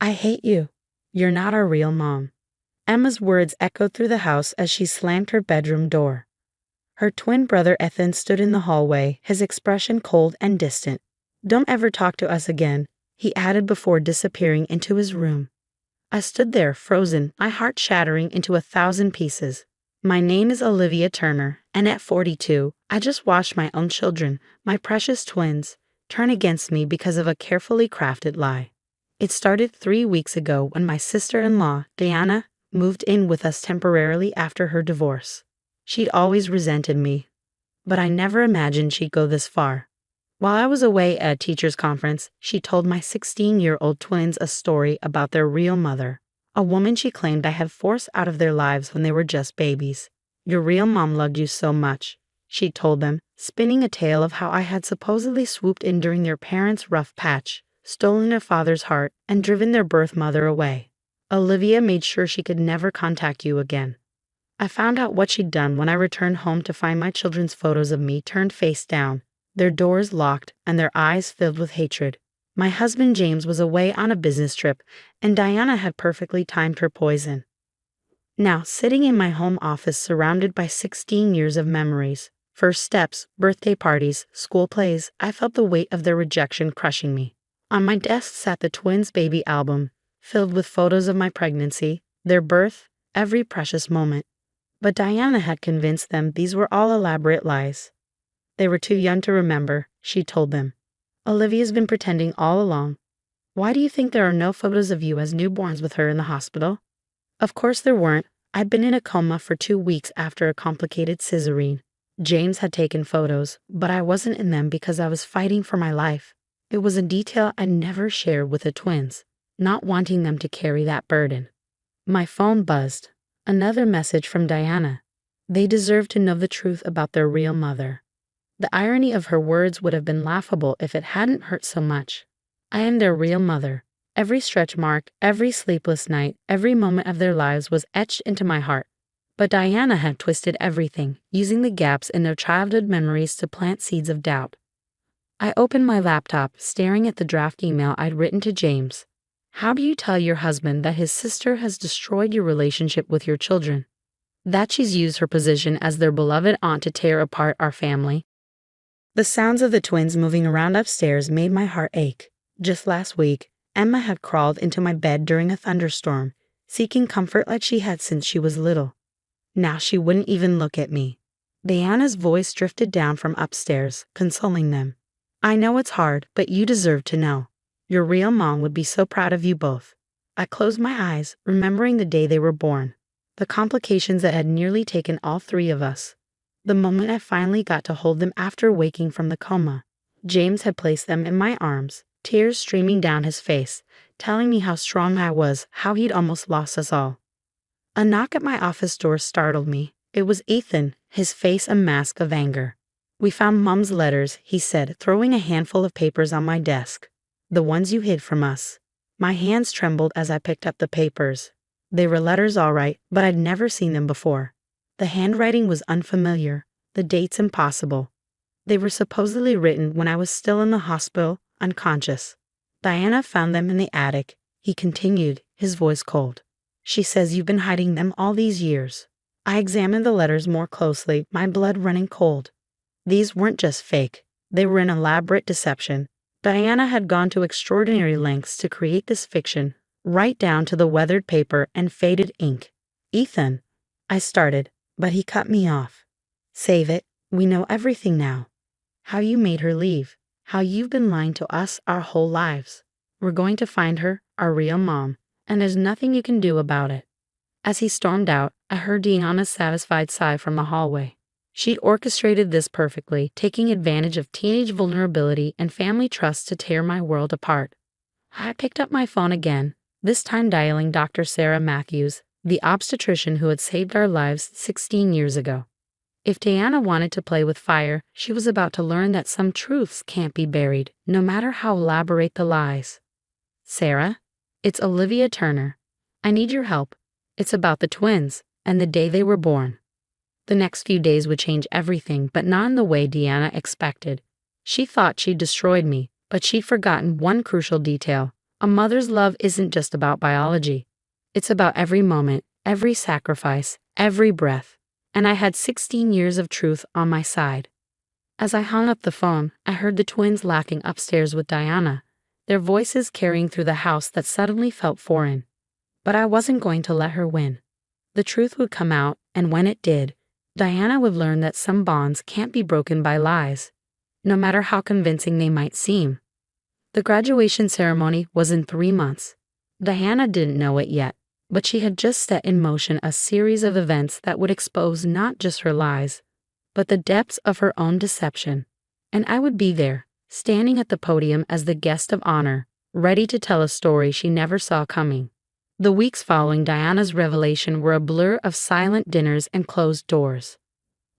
I hate you. You're not our real mom. Emma's words echoed through the house as she slammed her bedroom door. Her twin brother Ethan stood in the hallway, his expression cold and distant. Don't ever talk to us again, he added before disappearing into his room. I stood there, frozen, my heart shattering into 1,000 pieces. My name is Olivia Turner, and at 42, I just watched my own children, my precious twins, turn against me because of a carefully crafted lie. It started 3 weeks ago when my sister-in-law, Diana, moved in with us temporarily after her divorce. She'd always resented me, but I never imagined she'd go this far. While I was away at a teacher's conference, she told my 16-year-old twins a story about their real mother, a woman she claimed I had forced out of their lives when they were just babies. Your real mom loved you so much, she told them, spinning a tale of how I had supposedly swooped in during their parents' rough patch, stolen their father's heart, and driven their birth mother away. Olivia made sure she could never contact you again. I found out what she'd done when I returned home to find my children's photos of me turned face down, their doors locked, and their eyes filled with hatred. My husband James was away on a business trip, and Diana had perfectly timed her poison. Now, sitting in my home office surrounded by 16 years of memories, first steps, birthday parties, school plays, I felt the weight of their rejection crushing me. On my desk sat the twins' baby album, filled with photos of my pregnancy, their birth, every precious moment. But Diana had convinced them these were all elaborate lies. They were too young to remember, she told them. Olivia's been pretending all along. Why do you think there are no photos of you as newborns with her in the hospital? Of course there weren't. I'd been in a coma for 2 weeks after a complicated cesarean. James had taken photos, but I wasn't in them because I was fighting for my life. It was a detail I'd never shared with the twins, not wanting them to carry that burden. My phone buzzed. Another message from Diana. They deserved to know the truth about their real mother. The irony of her words would have been laughable if it hadn't hurt so much. I am their real mother. Every stretch mark, every sleepless night, every moment of their lives was etched into my heart. But Diana had twisted everything, using the gaps in their childhood memories to plant seeds of doubt. I opened my laptop, staring at the draft email I'd written to James. How do you tell your husband that his sister has destroyed your relationship with your children? That she's used her position as their beloved aunt to tear apart our family? The sounds of the twins moving around upstairs made my heart ache. Just last week, Emma had crawled into my bed during a thunderstorm, seeking comfort like she had since she was little. Now she wouldn't even look at me. Diana's voice drifted down from upstairs, consoling them. I know it's hard, but you deserve to know. Your real mom would be so proud of you both. I closed my eyes, remembering the day they were born, the complications that had nearly taken all 3 of us. The moment I finally got to hold them after waking from the coma. James had placed them in my arms, tears streaming down his face, telling me how strong I was, how he'd almost lost us all. A knock at my office door startled me. It was Ethan, his face a mask of anger. We found Mom's letters, he said, throwing a handful of papers on my desk. The ones you hid from us. My hands trembled as I picked up the papers. They were letters all right, but I'd never seen them before. The handwriting was unfamiliar, the dates impossible. They were supposedly written when I was still in the hospital, unconscious. Diana found them in the attic, he continued, his voice cold. She says you've been hiding them all these years. I examined the letters more closely, my blood running cold. These weren't just fake. They were an elaborate deception. Diana had gone to extraordinary lengths to create this fiction, right down to the weathered paper and faded ink. Ethan, I started, but he cut me off. Save it. We know everything now. How you made her leave. How you've been lying to us our whole lives. We're going to find her, our real mom, and there's nothing you can do about it. As he stormed out, I heard Diana's satisfied sigh from the hallway. She'd orchestrated this perfectly, taking advantage of teenage vulnerability and family trust to tear my world apart. I picked up my phone again, this time dialing Dr. Sarah Matthews, the obstetrician who had saved our lives 16 years ago. If Diana wanted to play with fire, she was about to learn that some truths can't be buried, no matter how elaborate the lies. Sarah, it's Olivia Turner. I need your help. It's about the twins and the day they were born. The next few days would change everything, but not in the way Diana expected. She thought she'd destroyed me, but she'd forgotten one crucial detail. A mother's love isn't just about biology. It's about every moment, every sacrifice, every breath. And I had 16 years of truth on my side. As I hung up the phone, I heard the twins laughing upstairs with Diana, their voices carrying through the house that suddenly felt foreign. But I wasn't going to let her win. The truth would come out, and when it did, Diana would learn that some bonds can't be broken by lies, no matter how convincing they might seem. The graduation ceremony was in 3 months. Diana didn't know it yet, but she had just set in motion a series of events that would expose not just her lies, but the depths of her own deception. And I would be there, standing at the podium as the guest of honor, ready to tell a story she never saw coming. The weeks following Diana's revelation were a blur of silent dinners and closed doors.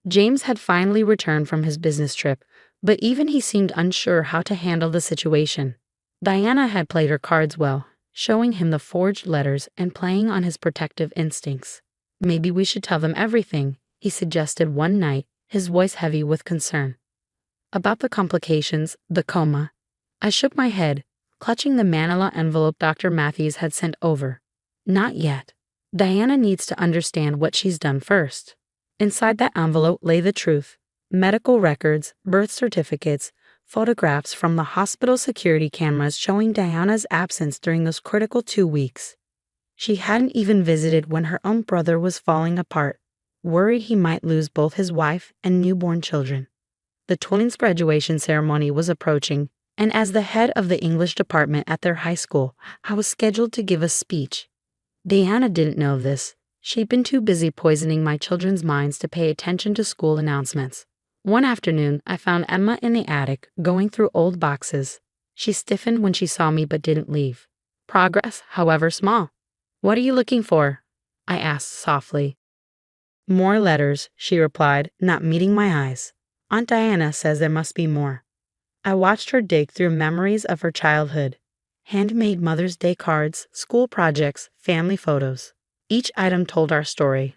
James had finally returned from his business trip, but even he seemed unsure how to handle the situation. Diana had played her cards well, showing him the forged letters and playing on his protective instincts. "Maybe we should tell them everything," he suggested one night, his voice heavy with concern. About the complications, the coma. I shook my head, clutching the manila envelope Dr. Matthews had sent over. Not yet. Diana needs to understand what she's done first. Inside that envelope lay the truth: medical records, birth certificates, photographs from the hospital security cameras showing Diana's absence during those critical 2 weeks. She hadn't even visited when her own brother was falling apart, worried he might lose both his wife and newborn children. The twins' graduation ceremony was approaching, and as the head of the English department at their high school, I was scheduled to give a speech. Diana didn't know this. She'd been too busy poisoning my children's minds to pay attention to school announcements. One afternoon, I found Emma in the attic, going through old boxes. She stiffened when she saw me but didn't leave. Progress, however small. "What are you looking for?" I asked softly. "More letters," she replied, not meeting my eyes. "Aunt Diana says there must be more." I watched her dig through memories of her childhood. Handmade Mother's Day cards, school projects, family photos. Each item told our story.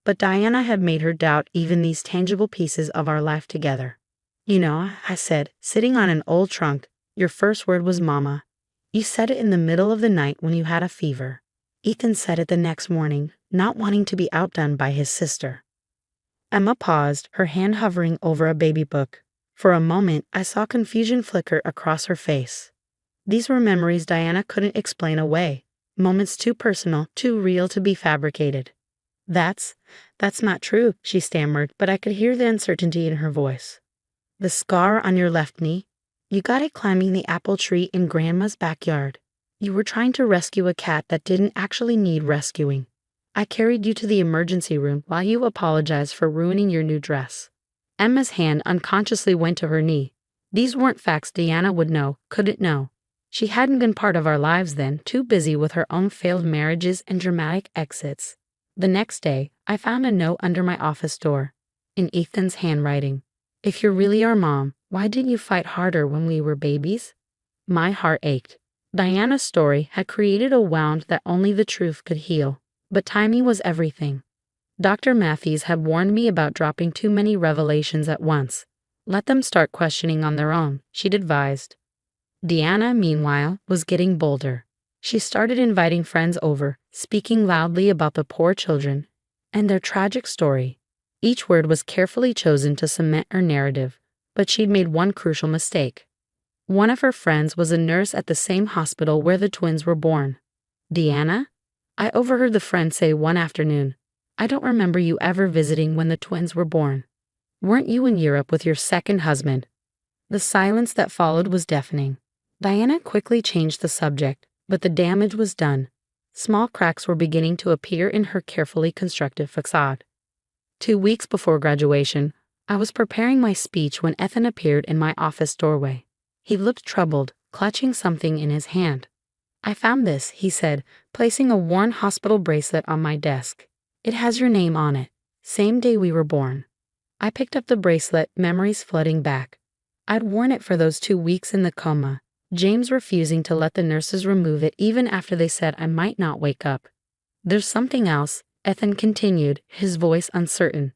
But Diana had made her doubt even these tangible pieces of our life together. "You know," I said, sitting on an old trunk, "your first word was Mama. You said it in the middle of the night when you had a fever. Ethan said it the next morning, not wanting to be outdone by his sister." Emma paused, her hand hovering over a baby book. For a moment, I saw confusion flicker across her face. These were memories Diana couldn't explain away, moments too personal, too real to be fabricated. That's not true," she stammered, but I could hear the uncertainty in her voice. "The scar on your left knee? You got it climbing the apple tree in Grandma's backyard. You were trying to rescue a cat that didn't actually need rescuing. I carried you to the emergency room while you apologized for ruining your new dress." Emma's hand unconsciously went to her knee. These weren't facts Diana would know, couldn't know. She hadn't been part of our lives then, too busy with her own failed marriages and dramatic exits. The next day, I found a note under my office door, in Ethan's handwriting. "If you're really our mom, why didn't you fight harder when we were babies?" My heart ached. Diana's story had created a wound that only the truth could heal, but timing was everything. Dr. Matthews had warned me about dropping too many revelations at once. Let them start questioning on their own, she'd advised. Diana, meanwhile, was getting bolder. She started inviting friends over, speaking loudly about the poor children and their tragic story. Each word was carefully chosen to cement her narrative, but she'd made one crucial mistake. One of her friends was a nurse at the same hospital where the twins were born. "Diana?" I overheard the friend say one afternoon. "I don't remember you ever visiting when the twins were born. Weren't you in Europe with your second husband?" The silence that followed was deafening. Diana quickly changed the subject, but the damage was done. Small cracks were beginning to appear in her carefully constructed facade. 2 weeks before graduation, I was preparing my speech when Ethan appeared in my office doorway. He looked troubled, clutching something in his hand. "I found this," he said, placing a worn hospital bracelet on my desk. "It has your name on it. Same day we were born." I picked up the bracelet, memories flooding back. I'd worn it for those 2 weeks in the coma, James refusing to let the nurses remove it even after they said I might not wake up. "There's something else," Ethan continued, his voice uncertain.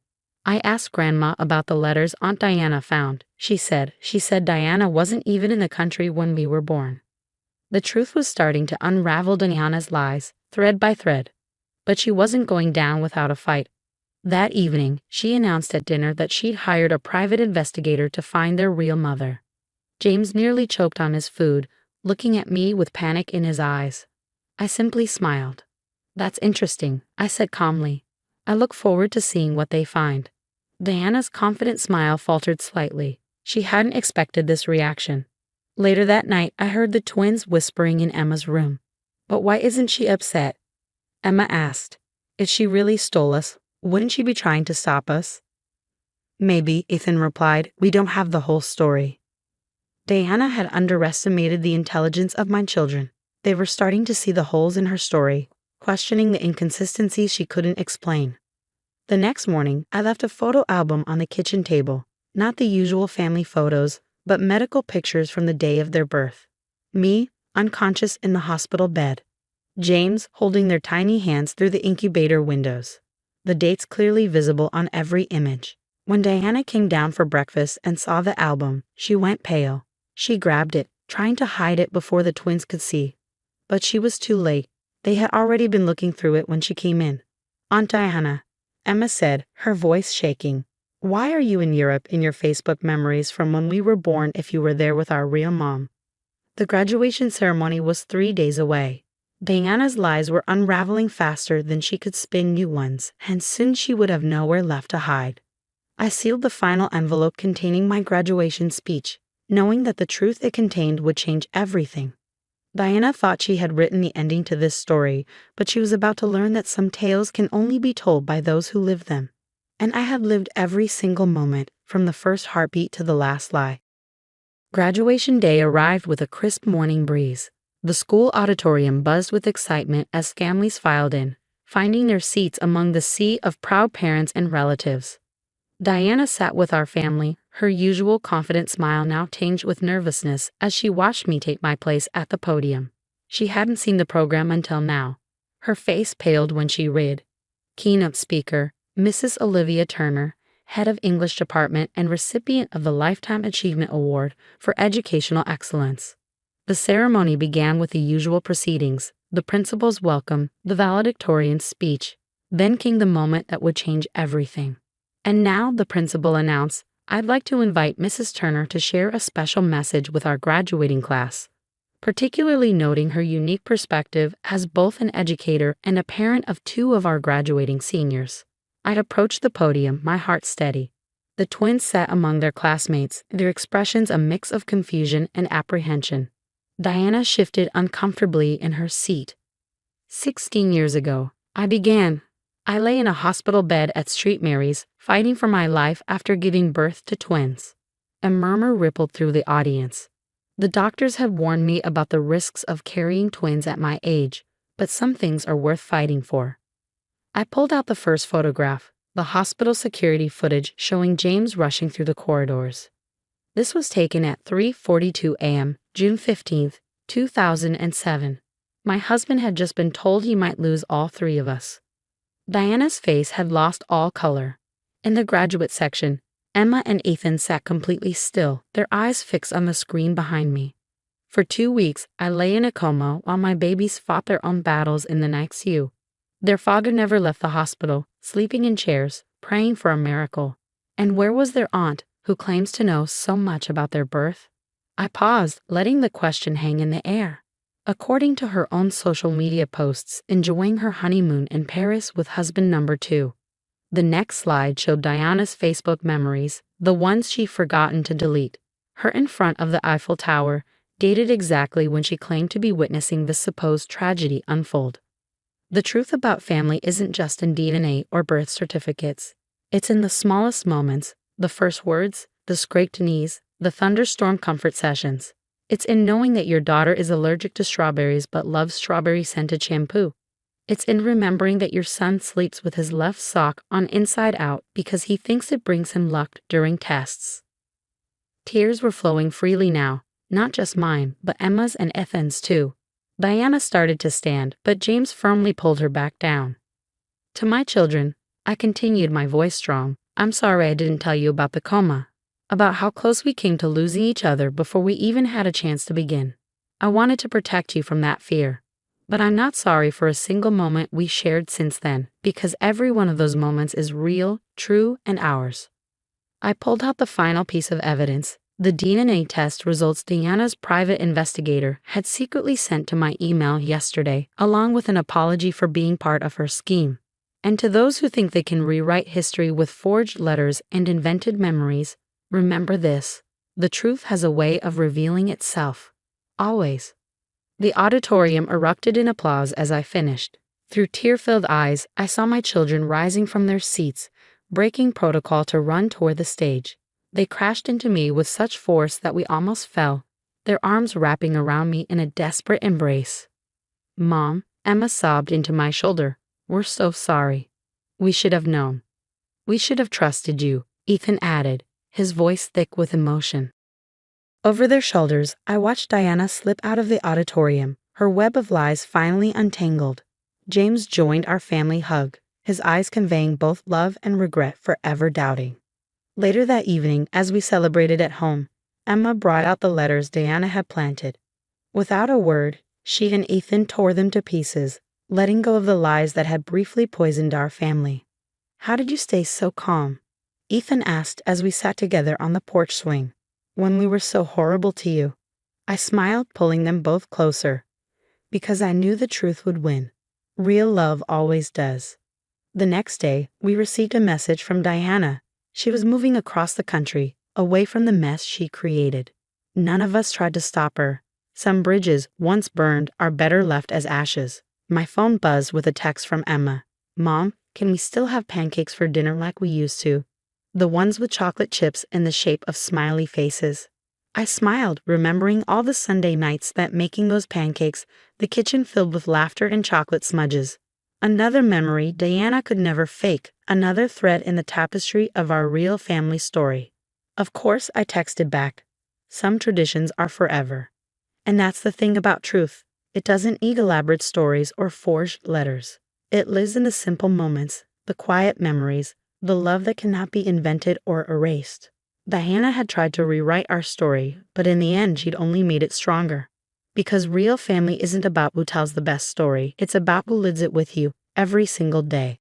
"I asked Grandma about the letters Aunt Diana found. She said Diana wasn't even in the country when we were born." The truth was starting to unravel Diana's lies, thread by thread. But she wasn't going down without a fight. That evening, she announced at dinner that she'd hired a private investigator to find their real mother. James nearly choked on his food, looking at me with panic in his eyes. I simply smiled. "That's interesting," I said calmly. "I look forward to seeing what they find." Diana's confident smile faltered slightly. She hadn't expected this reaction. Later that night, I heard the twins whispering in Emma's room. "But why isn't she upset?" Emma asked. "If she really stole us, wouldn't she be trying to stop us?" "Maybe," Ethan replied. "We don't have the whole story." Diana had underestimated the intelligence of my children. They were starting to see the holes in her story, questioning the inconsistencies she couldn't explain. The next morning, I left a photo album on the kitchen table, not the usual family photos, but medical pictures from the day of their birth. Me, unconscious in the hospital bed. James, holding their tiny hands through the incubator windows. The dates clearly visible on every image. When Diana came down for breakfast and saw the album, she went pale. She grabbed it, trying to hide it before the twins could see. But she was too late. They had already been looking through it when she came in. "Aunt Diana," Emma said, her voice shaking. "Why are you in Europe in your Facebook memories from when we were born if you were there with our real mom?" The graduation ceremony was 3 days away. Diana's lies were unraveling faster than she could spin new ones, and soon she would have nowhere left to hide. I sealed the final envelope containing my graduation speech, knowing that the truth it contained would change everything. Diana thought she had written the ending to this story, but she was about to learn that some tales can only be told by those who live them. And I had lived every single moment, from the first heartbeat to the last lie. Graduation day arrived with a crisp morning breeze. The school auditorium buzzed with excitement as families filed in, finding their seats among the sea of proud parents and relatives. Diana sat with our family, her usual confident smile now tinged with nervousness as she watched me take my place at the podium. She hadn't seen the program until now. Her face paled when she read. Keynote speaker, Mrs. Olivia Turner, head of English department and recipient of the Lifetime Achievement Award for Educational Excellence. The ceremony began with the usual proceedings, the principal's welcome, the valedictorian's speech. Then came the moment that would change everything. And now, the principal announced, "I'd like to invite Mrs. Turner to share a special message with our graduating class," particularly noting her unique perspective as both an educator and a parent of 2 of our graduating seniors. I approached the podium, my heart steady. The twins sat among their classmates, their expressions a mix of confusion and apprehension. Diana shifted uncomfortably in her seat. 16 years ago, I began. I lay in a hospital bed at St. Mary's, fighting for my life after giving birth to twins. A murmur rippled through the audience. The doctors had warned me about the risks of carrying twins at my age, but some things are worth fighting for. I pulled out the first photograph, the hospital security footage showing James rushing through the corridors. This was taken at 3:42 a.m., June 15, 2007. My husband had just been told he might lose all 3 of us. Diana's face had lost all color. In the graduate section, Emma and Ethan sat completely still, their eyes fixed on the screen behind me. For 2 weeks, I lay in a coma while my babies fought their own battles in the NICU. Their father never left the hospital, sleeping in chairs, praying for a miracle. And where was their aunt, who claims to know so much about their birth? I paused, letting the question hang in the air. According to her own social media posts, enjoying her honeymoon in Paris with husband number 2. The next slide showed Diana's Facebook memories, the ones she'd forgotten to delete. Her in front of the Eiffel Tower, dated exactly when she claimed to be witnessing this supposed tragedy unfold. The truth about family isn't just in DNA or birth certificates. It's in the smallest moments, the first words, the scraped knees, the thunderstorm comfort sessions. It's in knowing that your daughter is allergic to strawberries but loves strawberry-scented shampoo. It's in remembering that your son sleeps with his left sock on inside out because he thinks it brings him luck during tests. Tears were flowing freely now, not just mine, but Emma's and Ethan's too. Diana started to stand, but James firmly pulled her back down. "To my children," I continued, my voice strong, "I'm sorry I didn't tell you about the coma. About how close we came to losing each other before we even had a chance to begin. I wanted to protect you from that fear. But I'm not sorry for a single moment we shared since then, because every one of those moments is real, true, and ours. I pulled out the final piece of evidence, the DNA test results Diana's private investigator had secretly sent to my email yesterday, along with an apology for being part of her scheme. And to those who think they can rewrite history with forged letters and invented memories, remember this: the truth has a way of revealing itself. Always. The auditorium erupted in applause as I finished. Through tear-filled eyes, I saw my children rising from their seats, breaking protocol to run toward the stage. They crashed into me with such force that we almost fell, their arms wrapping around me in a desperate embrace. "Mom," Emma sobbed into my shoulder, "we're so sorry. We should have known. We should have trusted you," Ethan added, his voice thick with emotion. Over their shoulders, I watched Diana slip out of the auditorium, her web of lies finally untangled. James joined our family hug, his eyes conveying both love and regret for ever doubting. Later that evening, as we celebrated at home, Emma brought out the letters Diana had planted. Without a word, she and Ethan tore them to pieces, letting go of the lies that had briefly poisoned our family. "How did you stay so calm?" Ethan asked as we sat together on the porch swing. "When we were so horrible to you." I smiled, pulling them both closer. "Because I knew the truth would win. Real love always does." The next day, we received a message from Diana. She was moving across the country, away from the mess she created. None of us tried to stop her. Some bridges, once burned, are better left as ashes. My phone buzzed with a text from Emma. "Mom, can we still have pancakes for dinner like we used to? The ones with chocolate chips in the shape of smiley faces." I smiled, remembering all the Sunday nights spent making those pancakes, the kitchen filled with laughter and chocolate smudges. Another memory Diana could never fake, another thread in the tapestry of our real family story. Of course, I texted back. "Some traditions are forever." And that's the thing about truth. It doesn't need elaborate stories or forged letters. It lives in the simple moments, the quiet memories, the love that cannot be invented or erased. Diana had tried to rewrite our story, but in the end she'd only made it stronger. Because real family isn't about who tells the best story, it's about who lives it with you every single day.